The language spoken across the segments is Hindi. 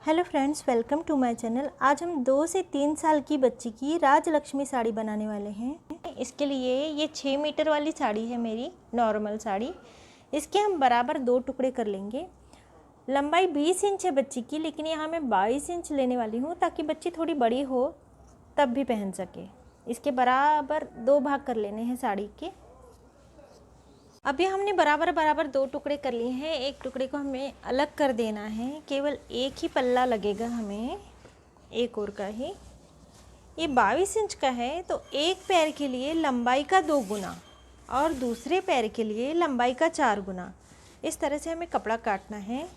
Hello friends, welcome to my channel. आज हम 2 से 3 साल की बच्ची की राजलक्ष्मी साड़ी बनाने वाले हैं। इसके लिए ये 6 मीटर वाली साड़ी है, मेरी नॉर्मल साड़ी। इसके हम बराबर 2 टुकड़े कर लेंगे। लंबाई 20 इंच है बच्ची की, लेकिन यहाँ मैं 22 इंच लेने वाली हूँ ताकि बच्ची थोड़ी बड़ी हो तब भी पहन सके। इसके बराबर 2 भाग कर लेने हैं साड़ी के। अभी हमने बराबर बराबर 2 टुकड़े कर लिए हैं। एक टुकड़े को हमें अलग कर देना है। केवल एक ही पल्ला लगेगा हमें, एक और का ही। ये 22 इंच का है, तो एक पैर के लिए लंबाई का 2 गुना और दूसरे पैर के लिए लंबाई का 4 गुना, इस तरह से हमें कपड़ा काटना है।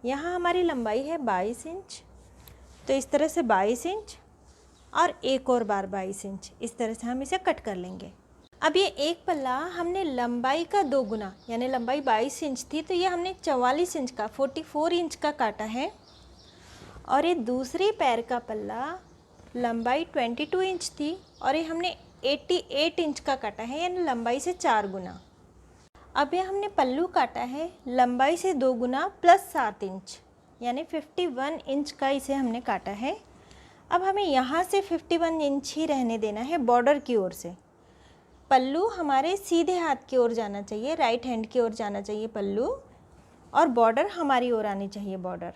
यहाँ हमारी लंबाई है 22 इंच, तो इस तरह से 22 इंच और एक और बार 22 इंच, इस तरह से हम इसे कट कर लेंगे। अब ये एक पल्ला हमने लंबाई का 2 गुना, यानी लंबाई 22 इंच थी, तो ये हमने 44 इंच का 44 इंच का काटा है। और ये दूसरे पैर का पल्ला लंबाई 22 इंच थी और ये हमने 88 इंच का काटा है, यानी लंबाई से 4 गुना। अब ये हमने पल्लू काटा है लंबाई से 2 गुना प्लस 7 इंच, यानी 51 इंच का इसे हमने काटा है। अब हमें यहाँ से 51 इंच ही रहने देना है बॉर्डर की ओर से। पल्लू हमारे सीधे हाथ की ओर जाना चाहिए, राइट हैंड की ओर जाना चाहिए पल्लू, और बॉर्डर हमारी ओर आनी चाहिए बॉर्डर।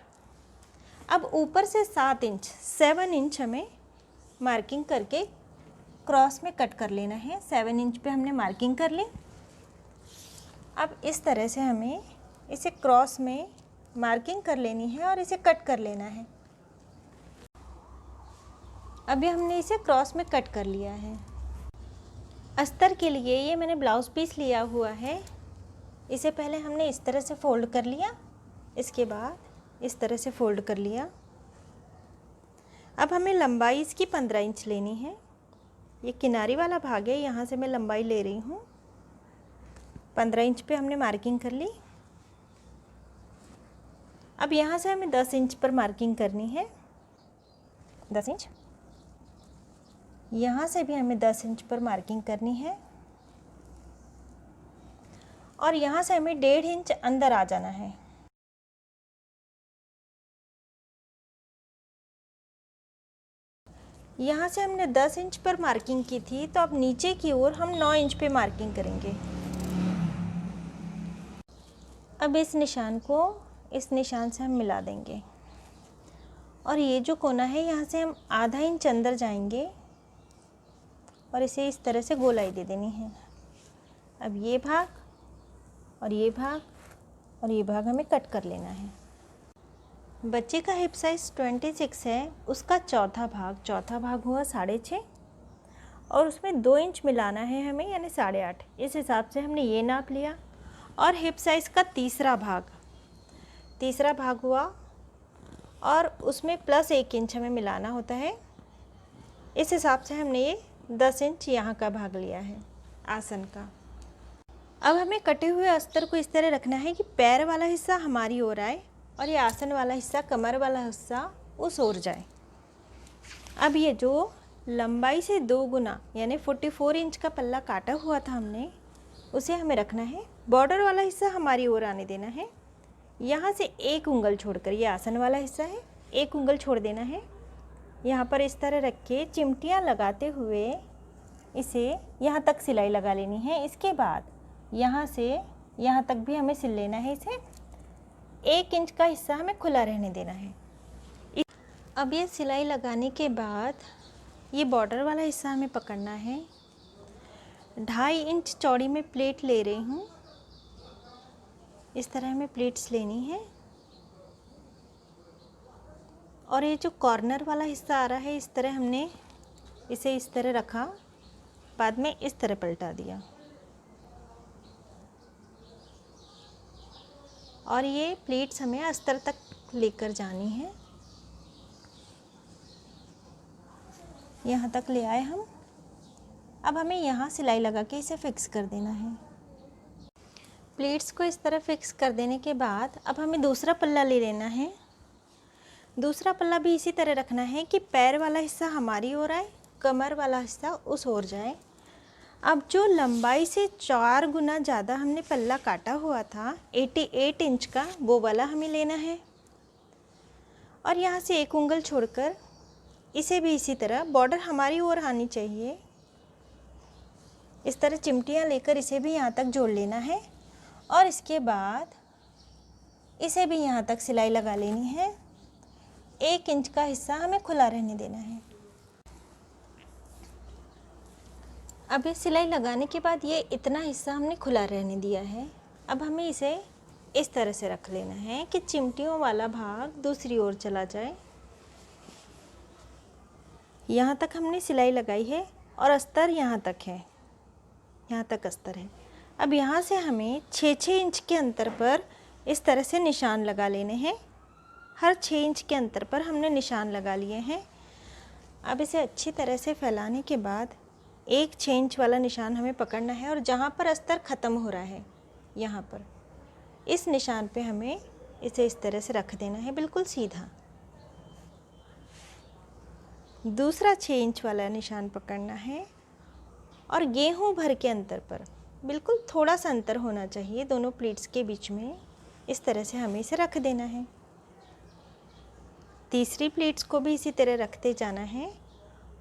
अब ऊपर से 7 इंच हमें मार्किंग करके क्रॉस में कट कर लेना है। 7 इंच पे हमने मार्किंग कर ली। अब इस तरह से हमें इसे क्रॉस में मार्किंग कर लेनी है और इसे कट कर लेना है। अभी हमने इसे क्रॉस में कट कर लिया है। अस्तर के लिए ये मैंने ब्लाउज़ पीस लिया हुआ है। इसे पहले हमने इस तरह से फ़ोल्ड कर लिया, इसके बाद इस तरह से फ़ोल्ड कर लिया। अब हमें लंबाई इसकी 15 इंच लेनी है। ये किनारी वाला भाग है, यहाँ से मैं लंबाई ले रही हूँ। 15 इंच पे हमने मार्किंग कर ली। अब यहाँ से हमें 10 इंच पर मार्किंग करनी है, 10 इंच। यहाँ से भी हमें 10 इंच पर मार्किंग करनी है और यहाँ से हमें 1.5 इंच अंदर आ जाना है। यहाँ से हमने 10 इंच पर मार्किंग की थी, तो अब नीचे की ओर हम 9 इंच पे मार्किंग करेंगे। अब इस निशान को इस निशान से हम मिला देंगे और ये जो कोना है, यहाँ से हम आधा इंच अंदर जाएंगे और इसे इस तरह से गोलाई दे देनी है। अब ये भाग और ये भाग और ये भाग हमें कट कर लेना है। बच्चे का हिप साइज़ 26 है, उसका चौथा भाग हुआ 6.5 और उसमें 2 इंच मिलाना है हमें, यानी 8.5। इस हिसाब से हमने ये नाप लिया। और हिप साइज़ का तीसरा भाग हुआ और उसमें प्लस 1 इंच हमें मिलाना होता है। इस हिसाब से हमने ये 10 इंच यहाँ का भाग लिया है आसन का। अब हमें कटे हुए अस्तर को इस तरह रखना है कि पैर वाला हिस्सा हमारी ओर आए और ये आसन वाला हिस्सा, कमर वाला हिस्सा उस ओर जाए। अब ये जो लंबाई से 2 गुना यानी 44 इंच का पल्ला काटा हुआ था हमने, उसे हमें रखना है। बॉर्डर वाला हिस्सा हमारी ओर आने देना है। यहाँ से 1 उंगल छोड़कर, ये आसन वाला हिस्सा है, 1 उंगल छोड़ देना है। यहाँ पर इस तरह रख के चिमटियाँ लगाते हुए इसे यहाँ तक सिलाई लगा लेनी है। इसके बाद यहाँ से यहाँ तक भी हमें सिल लेना है। इसे 1 इंच का हिस्सा हमें खुला रहने देना है। अब ये सिलाई लगाने के बाद ये बॉर्डर वाला हिस्सा हमें पकड़ना है। 2.5 इंच चौड़ी में प्लेट ले रही हूँ। इस तरह हमें प्लेट्स लेनी है और ये जो कॉर्नर वाला हिस्सा आ रहा है, इस तरह हमने इसे इस तरह रखा, बाद में इस तरह पलटा दिया और ये प्लेट्स हमें अस्तर तक लेकर जानी है। यहाँ तक ले आए हम। अब हमें यहाँ सिलाई लगा के इसे फिक्स कर देना है। प्लेट्स को इस तरह फिक्स कर देने के बाद अब हमें दूसरा पल्ला ले लेना है। दूसरा पल्ला भी इसी तरह रखना है कि पैर वाला हिस्सा हमारी ओर आए, कमर वाला हिस्सा उस ओर जाए। अब जो लंबाई से 4 गुना ज़्यादा हमने पल्ला काटा हुआ था 88 इंच का, वो वाला हमें लेना है। और यहाँ से एक उंगल छोड़कर इसे भी इसी तरह बॉर्डर हमारी ओर आनी चाहिए, इस तरह चिमटियाँ लेकर इसे भी यहाँ तक जोड़ लेना है। और इसके बाद इसे भी यहाँ तक सिलाई लगा लेनी है। 1 इंच का हिस्सा हमें खुला रहने देना है। अब ये सिलाई लगाने के बाद ये इतना हिस्सा हमने खुला रहने दिया है। अब हमें इसे इस तरह से रख लेना है कि चिमटियों वाला भाग दूसरी ओर चला जाए। यहाँ तक हमने सिलाई लगाई है और अस्तर यहाँ तक है, यहाँ तक अस्तर है। अब यहाँ से हमें 6-6 इंच के अंतर पर इस तरह से निशान लगा लेने हैं। हर 6 इंच के अंतर पर हमने निशान लगा लिए हैं। अब इसे अच्छी तरह से फैलाने के बाद एक 6 इंच वाला निशान हमें पकड़ना है और जहाँ पर अस्तर ख़त्म हो रहा है, यहाँ पर इस निशान पे हमें इसे इस तरह से रख देना है, बिल्कुल सीधा। दूसरा 6 इंच वाला निशान पकड़ना है और गेहूं भर के अंतर पर बिल्कुल थोड़ा सा अंतर होना चाहिए दोनों प्लीट्स के बीच में, इस तरह से हमें इसे रख देना है। तीसरी प्लीट्स को भी इसी तरह रखते जाना है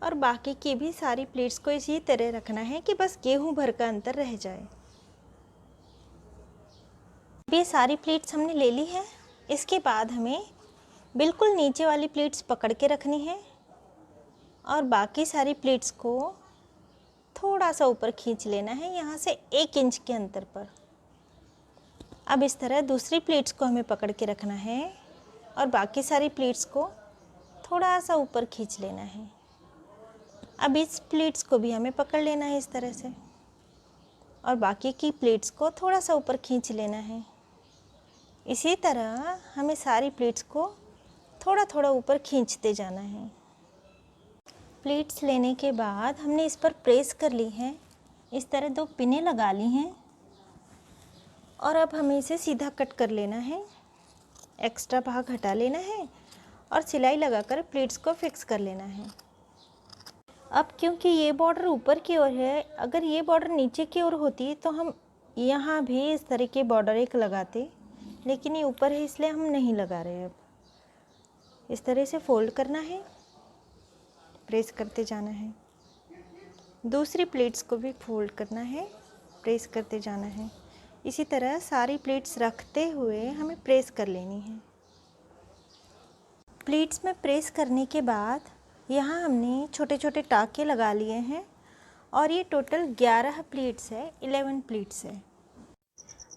और बाकी की भी सारी प्लीट्स को इसी तरह रखना है कि बस गेहूं भर का अंतर रह जाए। ये सारी प्लीट्स हमने ले ली है। इसके बाद हमें बिल्कुल नीचे वाली प्लीट्स पकड़ के रखनी है और बाकी सारी प्लीट्स को थोड़ा सा ऊपर खींच लेना है, यहाँ से 1 इंच के अंतर पर। अब इस तरह दूसरी प्लीट्स को हमें पकड़ के रखना है और बाकी सारी प्लीट्स को थोड़ा सा ऊपर खींच लेना है। अब इस प्लीट्स को भी हमें पकड़ लेना है इस तरह से और बाकी की प्लीट्स को थोड़ा सा ऊपर खींच लेना है। इसी तरह हमें सारी प्लीट्स को थोड़ा थोड़ा ऊपर खींचते जाना है। प्लीट्स लेने के बाद हमने इस पर प्रेस कर ली है, इस तरह 2 पिनें लगा ली हैं और अब हमें इसे सीधा कट कर लेना है। एक्स्ट्रा भाग हटा लेना है और सिलाई लगाकर प्लीट्स को फिक्स कर लेना है। अब क्योंकि ये बॉर्डर ऊपर की ओर है, अगर ये बॉर्डर नीचे की ओर होती तो हम यहाँ भी इस तरह के बॉर्डर एक लगाते, लेकिन ये ऊपर है इसलिए हम नहीं लगा रहे। अब इस तरह से फोल्ड करना है, प्रेस करते जाना है। दूसरी प्लेट्स को भी फोल्ड करना है, प्रेस करते जाना है। इसी तरह सारी प्लेट्स रखते हुए हमें प्रेस कर लेनी है। प्लेट्स में प्रेस करने के बाद यहाँ हमने छोटे छोटे टाँके लगा लिए हैं और ये टोटल 11 प्लेट्स है, 11 प्लेट्स है।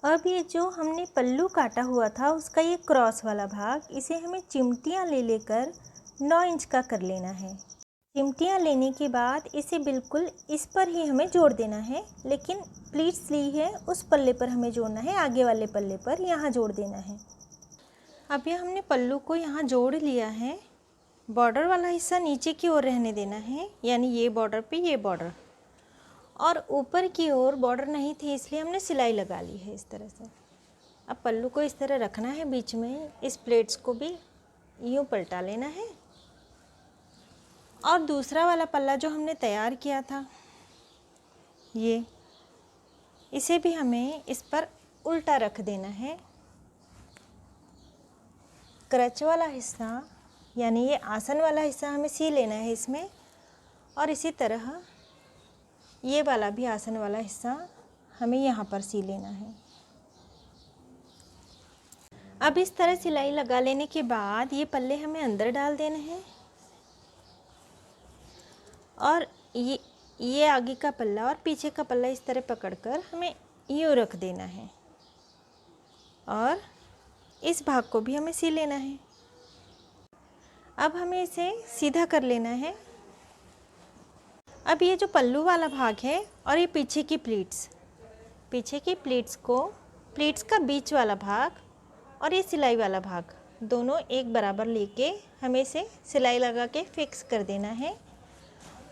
अब ये जो हमने पल्लू काटा हुआ था उसका ये क्रॉस वाला भाग, इसे हमें चिमटियाँ ले लेकर 9 इंच का कर लेना है। चिमटियाँ लेने के बाद इसे बिल्कुल इस पर ही हमें जोड़ देना है, लेकिन प्लीट्स ली है उस पल्ले पर हमें जोड़ना है, आगे वाले पल्ले पर यहाँ जोड़ देना है। अब ये हमने पल्लू को यहाँ जोड़ लिया है। बॉर्डर वाला हिस्सा नीचे की ओर रहने देना है, यानी ये बॉर्डर पे ये बॉर्डर, और ऊपर की ओर बॉर्डर नहीं थी इसलिए हमने सिलाई लगा ली है इस तरह से। अब पल्लू को इस तरह रखना है बीच में, इस प्लेट्स को भी यूँ पलटा लेना है और दूसरा वाला पल्ला जो हमने तैयार किया था ये, इसे भी हमें इस पर उल्टा रख देना है। क्रच वाला हिस्सा यानी ये आसन वाला हिस्सा हमें सी लेना है इसमें, और इसी तरह ये वाला भी आसन वाला हिस्सा हमें यहाँ पर सी लेना है। अब इस तरह सिलाई लगा लेने के बाद ये पल्ले हमें अंदर डाल देने हैं और ये आगे का पल्ला और पीछे का पल्ला इस तरह पकड़कर हमें यूँ रख देना है और इस भाग को भी हमें सी लेना है। अब हमें इसे सीधा कर लेना है। अब ये जो पल्लू वाला भाग है और ये पीछे की प्लीट्स को, प्लीट्स का बीच वाला भाग और ये सिलाई वाला भाग दोनों एक बराबर लेके हमें इसे सिलाई लगा के फिक्स कर देना है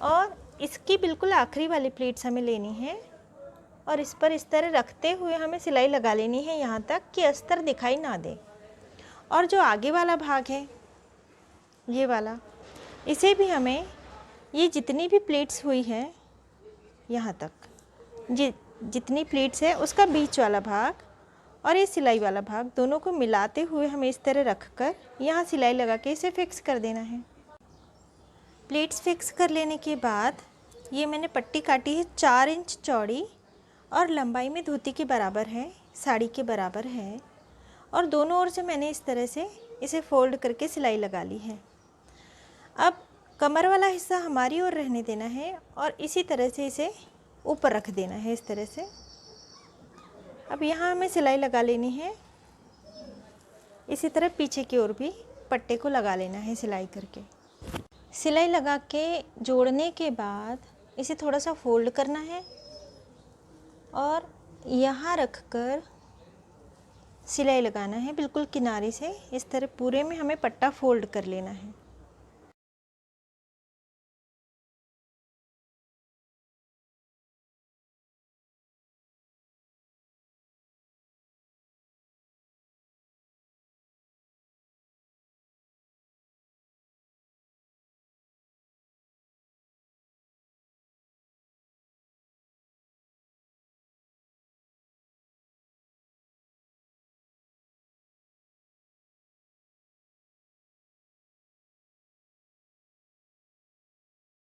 और इसकी बिल्कुल आखिरी वाली प्लीट्स हमें लेनी है और इस पर इस तरह रखते हुए हमें सिलाई लगा लेनी है यहाँ तक कि अस्तर दिखाई ना दे। और जो आगे वाला भाग है ये वाला, इसे भी हमें ये जितनी भी प्लेट्स हुई है यहाँ तक जितनी प्लेट्स है उसका बीच वाला भाग और ये सिलाई वाला भाग दोनों को मिलाते हुए हमें इस तरह रखकर यहाँ सिलाई लगा के इसे फिक्स कर देना है। प्लेट्स फिक्स कर लेने के बाद ये मैंने पट्टी काटी है 4 इंच चौड़ी और लंबाई में धोती के बराबर है, साड़ी के बराबर है, और दोनों ओर से मैंने इस तरह से इसे फोल्ड करके सिलाई लगा ली है। अब कमर वाला हिस्सा हमारी ओर रहने देना है और इसी तरह से इसे ऊपर रख देना है इस तरह से। अब यहाँ हमें सिलाई लगा लेनी है, इसी तरह पीछे की ओर भी पट्टे को लगा लेना है सिलाई करके। सिलाई लगा के जोड़ने के बाद इसे थोड़ा सा फोल्ड करना है और यहाँ रखकर सिलाई लगाना है बिल्कुल किनारे से। इस तरह पूरे में हमें पट्टा फोल्ड कर लेना है।